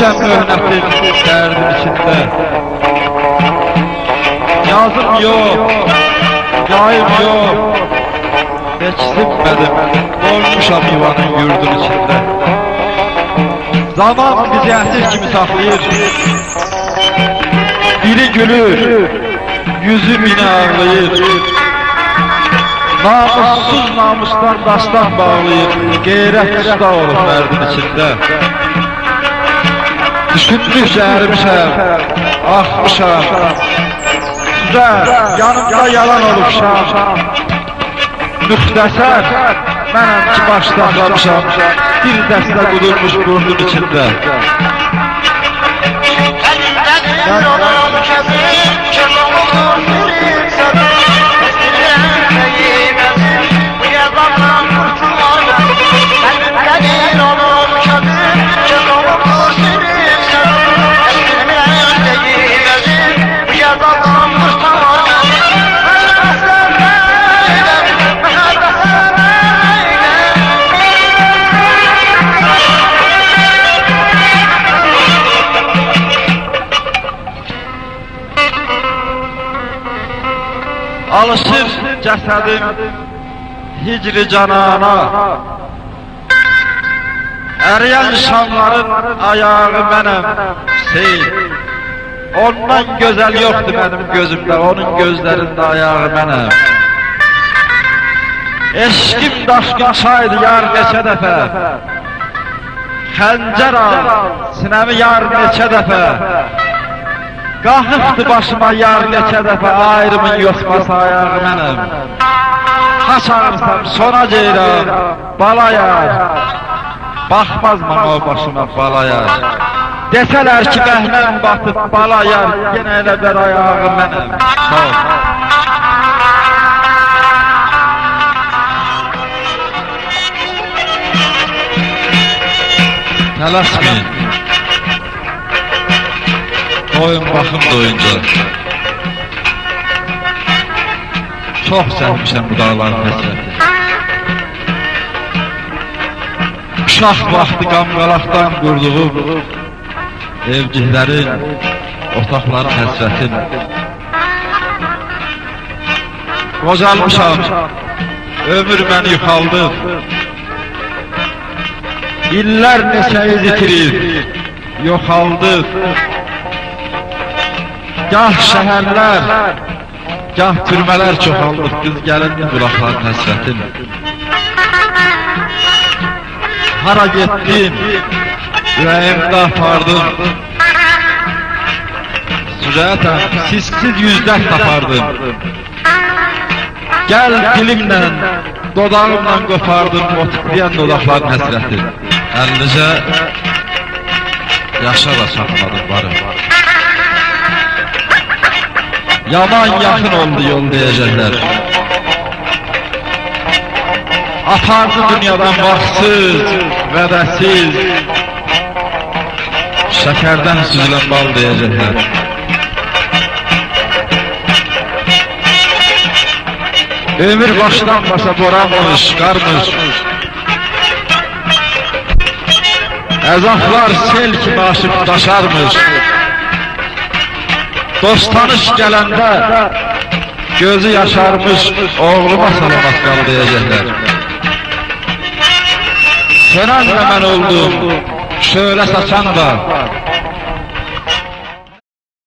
Düşmüşəm möhnətin dərdim içində. Yazım yox, yayım yox, heç sinmədim, doymuşam yuvanın yurdun içində. Zaman bizi əsir kimi saxlayır, biri gülür, yüzü minə ağlayır. Namussuz namusdan dastan bağlayır, qeyrət usta olur mərdin içində. Düşündükcə ərimşəm, axmışam, sizə yanımda yalan olubşam. Müxtəsər, mənəm ki başlamışam, bir dəstə qudurmuş burnun içində. Alışır cəsədim hicri canana, əriyən şamların ayağı mənəm Hüseyin. Ondan gözəl yoxdur mənim gözümdə, onun gözlərində ayağı mənəm. Eşkim daşqın çaydı yar neçə dəfə, xəncər al sinəmi yar neçə dəfə. Qalxıbdı başıma yar neçə dəfə, ayrımın yoxması ayağı mənəm. Ha çağırsam sona ceyran, bala yar, baxmaz mana o başıma bala yar. Desələr ki bəhnəm batıb bala yar, yenə elə bər ayağı mənəm. Sağ ol. Tələsməyin. Oyun baxım doyunca. Çox səhmişəm bu dağların həsrəti. Uşaq vaxtı qamqalaqdan qurduğum evciklərin, otaqların həsrətin. Qocalmışam, ömür məni yuxaldı. İllər neçəyi zitirir, yoxaldı. Gah şəhərlər, gah türmələr çoxaldıq, biz gəlin qulaqların həsrətin. Hara getdim, ürəyimdə apardım. Sürətən, sizsiz yüzlər tapardım. Gəl dilimlə, dodağımla qopardım, o titriyən dodaqların həsrətin. Əllicə, yaşa da çatmadım varım. Yaman yaxın oldu yol deyəcəklər. Apardı dünyadan vaxtsız, vədəsiz, şəkərdən süzülən bal deyəcəklər. Ömür başdan başa boranmış, qarmış. Əzaflar sel kimi aşıb daşarmış. Dost tanış gələndə gözü yaşarmış, oğluma salamat qal deyəcəklər. Sönən də mən oldum, şöyle saçan da,